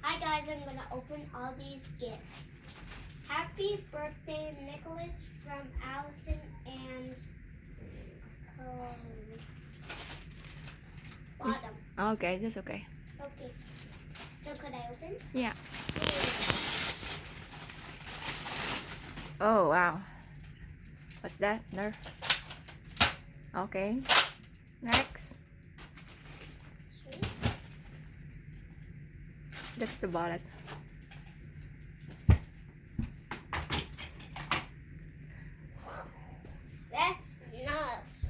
Hi guys, I'm gonna open all these gifts. Happy birthday, Nicholas, from Allison and Bottom. Okay, that's okay. Okay. So could I open? Yeah. Oh wow. What's that? Nerf. Okay. Next. Sweet. That's the bullet. That's nice.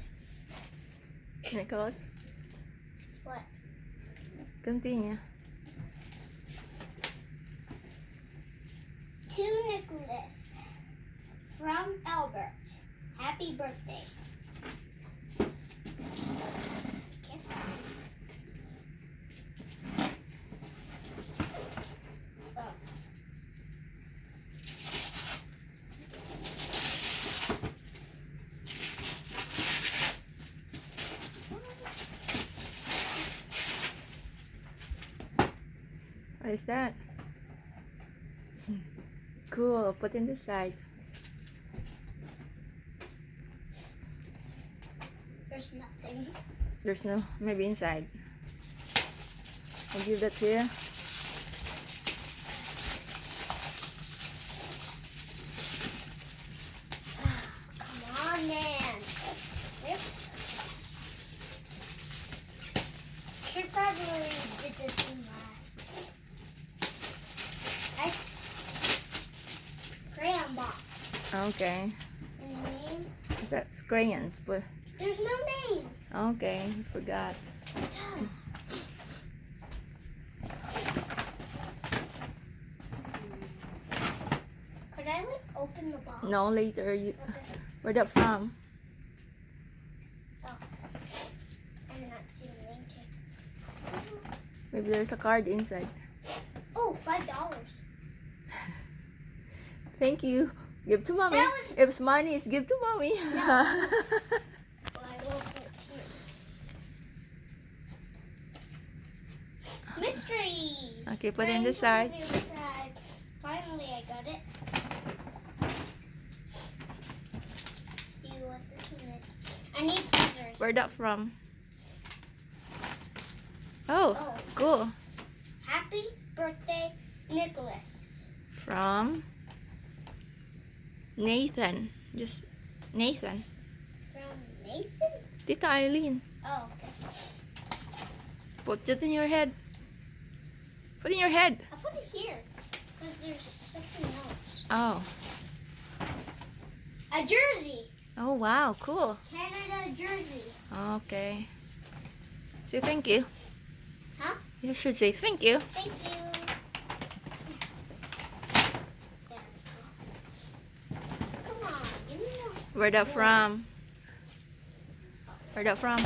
Nicholas, What? continue. To Nicholas from Albert. Happy birthday. Oh. What is that? Cool. Put in the side. There's nothing. There's no, maybe inside. I'll give that to you. Come on, man. Yep. Should probably did this one last. Crayon box. Okay. Any name? Is that crayons? But There's no name. okay, forgot. Could I like open the box? No, later. You. Okay. Where that from? I'm not seeing the name tag. Maybe there's a card inside. Oh, $5. Thank you. Give to mommy. That was- If it's money, it's give to mommy. Well, I will put it here. Mystery. Okay, put it in the side. Finally, I got it. See what this one is. I need scissors. Where that from? Oh, Oh. cool. Happy birthday, Nicholas. From Nathan. Just Nathan. From Nathan? Tita Eileen. Oh, okay. Put it in your head. Put it in your head. I'll put it here because there's something else. Oh. A jersey. Oh, wow. Cool. Canada jersey. Okay. Say thank you. Huh? You should say thank you. Thank you. There we go. Come on, give me a... Where that from? Where that from?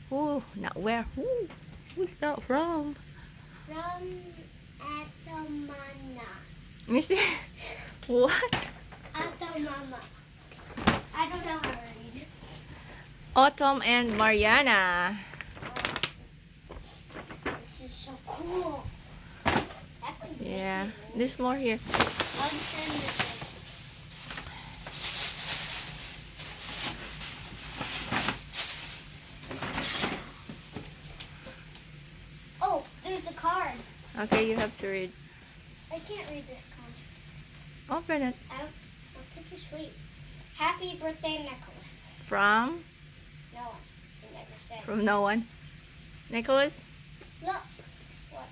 Who? Not where. Who? Who's that from? From Atamana. Missy? What? Atamama. I don't know how to read. Autumn and Mariana. This is so cool. That could be Yeah. here. There's more here. I'll send this one. Oh, there's a card. Okay, you have to read. I can't read this card. Open it. I'll take you sweet. Happy birthday, Nicholas. From? No one. You never said. From no one. Nicholas? Look. What?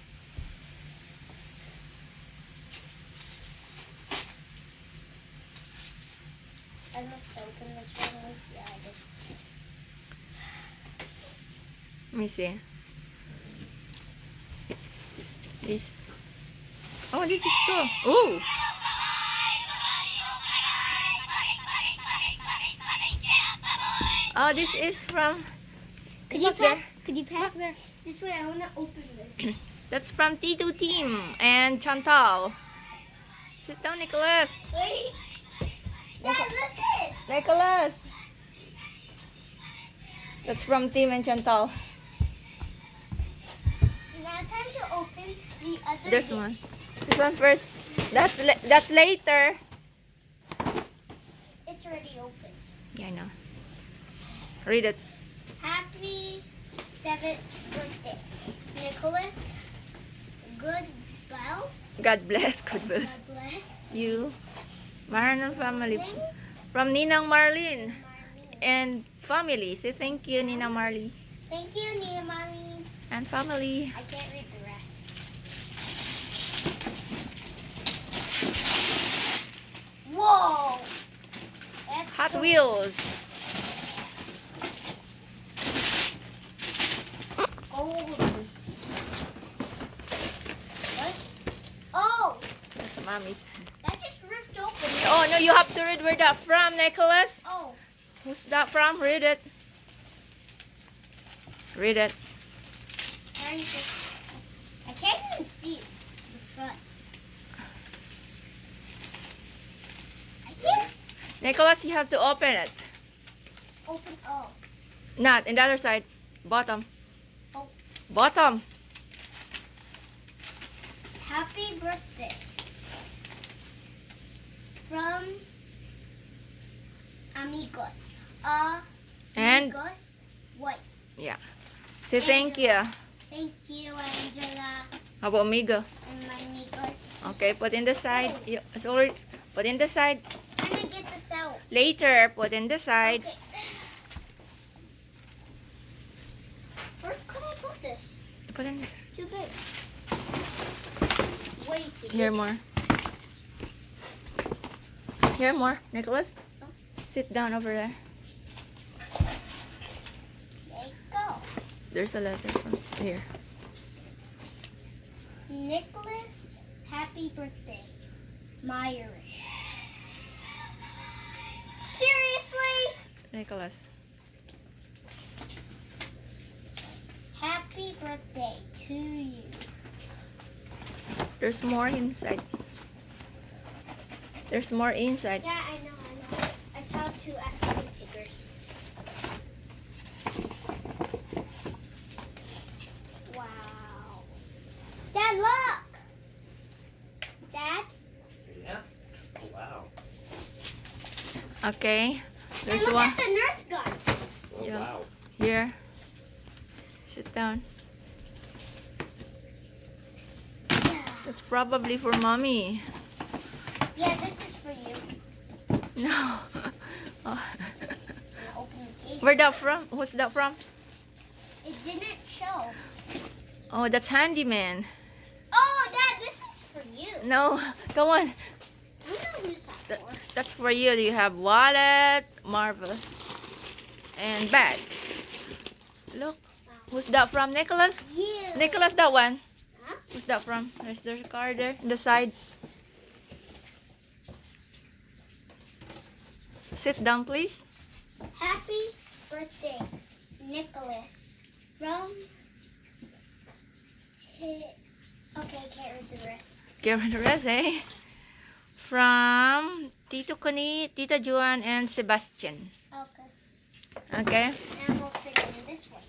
I must open this one. Yeah, I did. Let me see. This. Oh, this is cool. Ooh. Oh, this is from. Could you Back there. pass? Could you pass? Back there. This way, I want to open this. That's from Tito Team and Chantal. Sit down, Nicholas. Wait. Dad, listen. Nicholas. That's from Tim and Chantal. Now Now time to open the other There's gifts. one. This one first. That's later. It's already open. Yeah, I know. Read it. Happy 7th birthday, Nicholas. Good bells. God bless. God bless God bless. you. Marlon family. Thank From Ninang Marlene Marlene. and family. Say thank you, Ninang Marlene. Thank you, Nia Marlene. And family. I can't read the rest. Whoa! That's Hot so- Wheels. Gold. What? Oh! That's mommy's. That just ripped open. Oh no, you have to read where that from, Nicholas. Oh. Who's that from? Read it. Read it. Trying to- I can't even see the front. I can't Nicholas, you have to open it. open. Oh. Not in the other side. Bottom. Oh. Bottom. Happy birthday. From Amigos. And Amigos wife. yeah. Say thank you. Thank you, Angela, How about Migo? and my amigos. Okay, put in the side. It's already put in the side. I'm gonna get this out. Later, put in the side. Okay. Where could I put this? Put in Too big. Way too here big. more. Here more, Nicholas. Sit down over there. There you go. There's a letter from here. Nicholas, happy birthday. Myrish. Seriously? Nicholas. Happy birthday to you. There's more inside. There's more inside. Yeah, I know. I saw 2 action figures. Wow. Dad, look! Dad? Yeah. Oh, wow. Okay. And There's look one at the Nerf gun. Oh, Yeah. wow. here. Sit down. It's probably for mommy. Yeah, this is for you. No. Oh. Open the case. Where that from? What's that from? It didn't show. Oh, that's handyman. Oh, Dad, this is for you. No, come on. I know who's that for. That's for you. You have wallet, marble, and bag. Look, who's that from, Nicholas? You. Nicholas, that one. Huh? Who's that from? There's the card there, on the side. Sit down, please. Happy birthday, Nicholas. From. Okay, I can't read the rest. Give her the rest, eh? From Tito Connie, Tita Juan, and Sebastian. Okay. Okay? And we'll fit it in this one.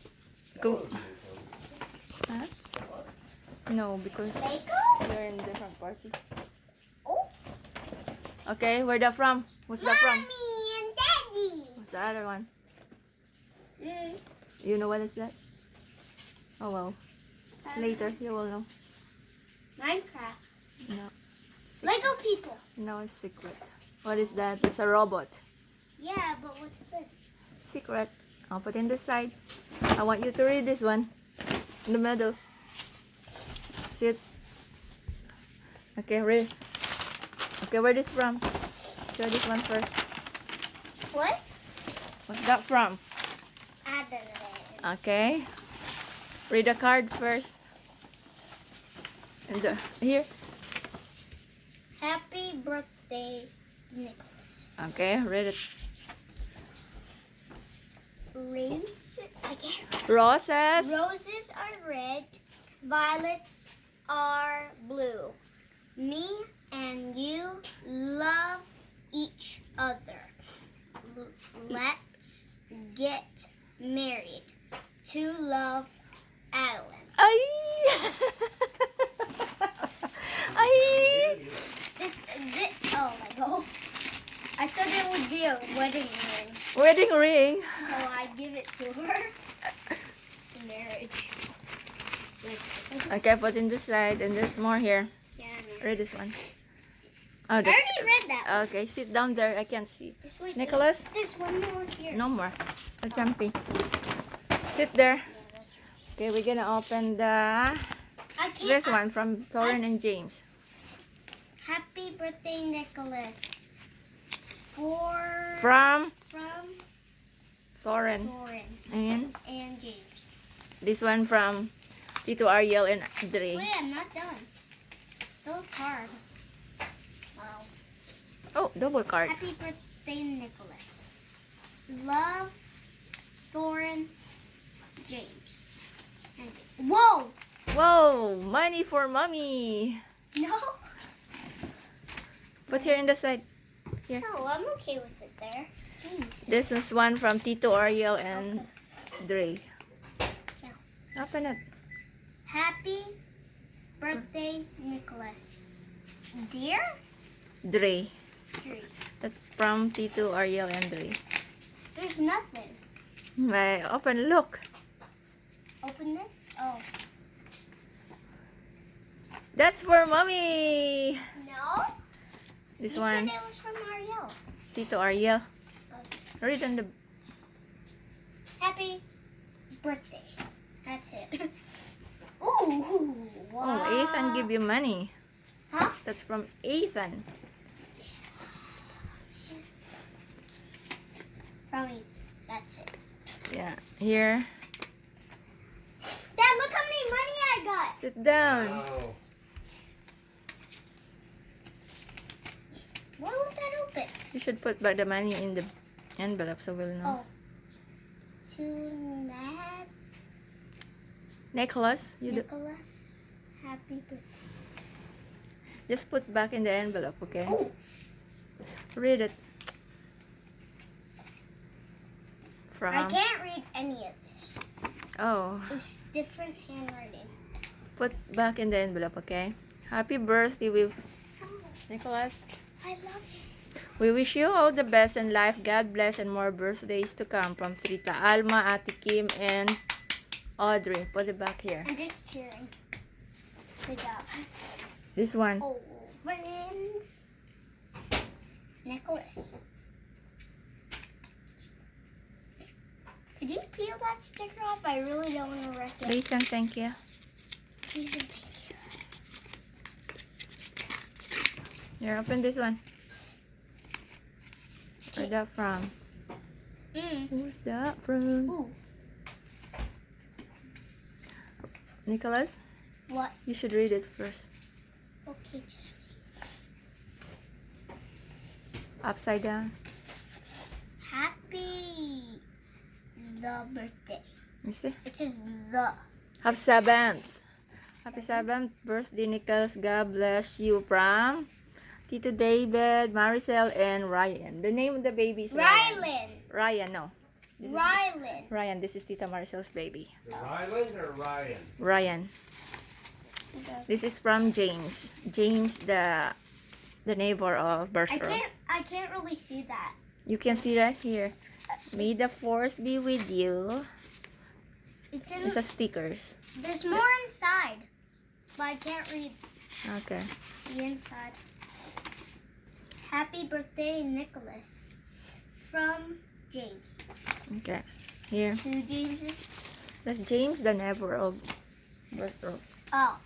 Go. Huh? No, because Lego? you're in different party. Oh. Okay, where that from? What's that from? Mommy and Daddy. What's the other one? Mm. You know what is that? Oh well. Later, you will know. Minecraft. No. Lego people. No, it's secret. What is that? It's a robot. Yeah, but what's this? Secret. I'll put in the side. I want you to read this one. In the middle. Sit. Okay, read. Okay, where this from? Show this one first. What? What's that from? I don't know. Okay. Read the card first. And here. Happy birthday, Nicholas. Okay, read it. Roses. Roses are red, violets are blue. Me and you love each other. Let's get married to love Adeline. Ay! wedding ring. Wedding ring. So I give it to her. Marriage. Okay, put in the side, and there's more here. Yeah, I know. Read this one. Oh, I this. already read that one. Okay, sit down there. I can't see. Just wait, Nicholas? There's one more here. No more. It's empty. Sit there. Yeah, that's right. Okay, we're gonna open the I can't. this one from Torrin and James. Happy birthday, Nicholas. From From Torrin Lauren and and James. this one from Tito Ariel and Dre. Wait, I'm not done. Still a card. Wow. Oh, double card. Happy birthday, Nicholas. Love, Thorin, James. And whoa! Whoa, money for mommy. No, Put here in the side. no, I'm okay with it there. Jeez. This is one from Tito Ariel and Dre. Yeah. Open it. Happy birthday, Nicholas. Dear Dre. Tree. That's from Tito Ariel and Dre. There's nothing. Right, open, look. Open this. Oh. That's for mommy. No? This You one, said it was from Ariel. Tito Ariel. Okay. Read on the. Happy birthday. That's it. Ooh, wow. Oh, Ethan give you money. Huh? That's from Ethan. From me. That's it. Yeah, here. Dad, look how many money I got. Sit down. Wow. Why won't that open? You should put back the money in the envelope so we'll know. Oh. To Nat Nicholas, you do, Nicholas. Happy birthday. just put back in the envelope, okay? Oh. Read it. I From. can't read any of this. Oh, It's different handwriting. put back in the envelope, okay? Happy birthday, with Oh, Nicholas. I love it. We wish you all the best in life. God bless and more birthdays to come from Trita Alma, Ate Kim, and Audrey. Put it back here. I'm just cheering. Good job. This one. Oh, friends. Nicholas. Could you peel that sticker off? I really don't want to wreck it. Please and thank you. Please and thank you. Here, open this one. Where's that from? Who's that from? Ooh, Nicholas, what? you should read it first. Okay, just Upside down. happy the birthday. You see? It says the. Happy 7th. Happy 7th birthday, Nicholas. God bless you from Tito David, Maricel, and Ryan. The name of the baby is Ryan. Rylan. Ryan, no. This is Rylan. Ryan, this is Tita Maricel's baby. Ryland or Ryan? Ryan. This is from James. James, the neighbor of Bertram. I can't really see that. You can see that here. May the force be with you. It's in. It's a stickers. There's more inside, but I can't read Okay. the inside. Happy birthday, Nicholas. From James. Okay. Here. Two Jameses. That's James, the neighbor of Bertram. Oh.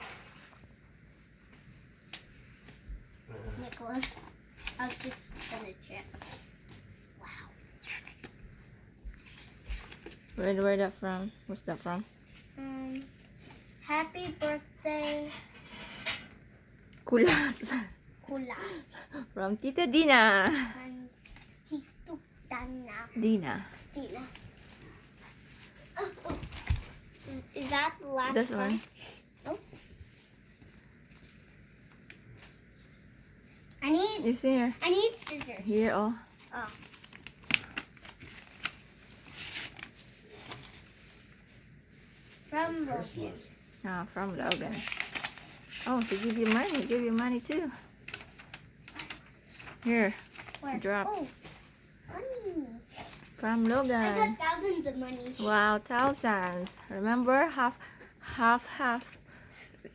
Nicholas. I was just gonna check. Wow. Where that from? What's that from? Happy birthday, Kulas. Kulas. From Tita Dina. And Tito Dana. Dina. Dina. Oh, oh. Is that the last This one? one. Oh. I need You see here? scissors. Here, oh. Oh. From Logan. Christmas. Ah, from Logan. Oh, to give you money. Give you money too. Here. Where? Drop. Oh. Money. From I Logan. got thousands of money. Wow, thousands. Remember, half.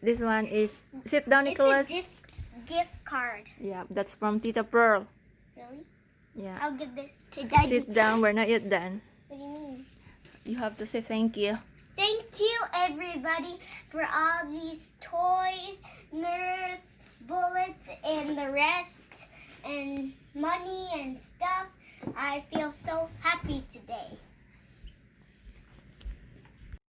This one is. Sit down, Nicholas. It's a gift card. Yeah, that's from Tita Pearl. Really? Yeah. I'll give this to Daddy. Sit down. We're not yet done. What do you mean? You have to say thank you. Thank you, everybody, for all these toys, Nerf, bullets, and the rest, and money and stuff. I feel so happy today.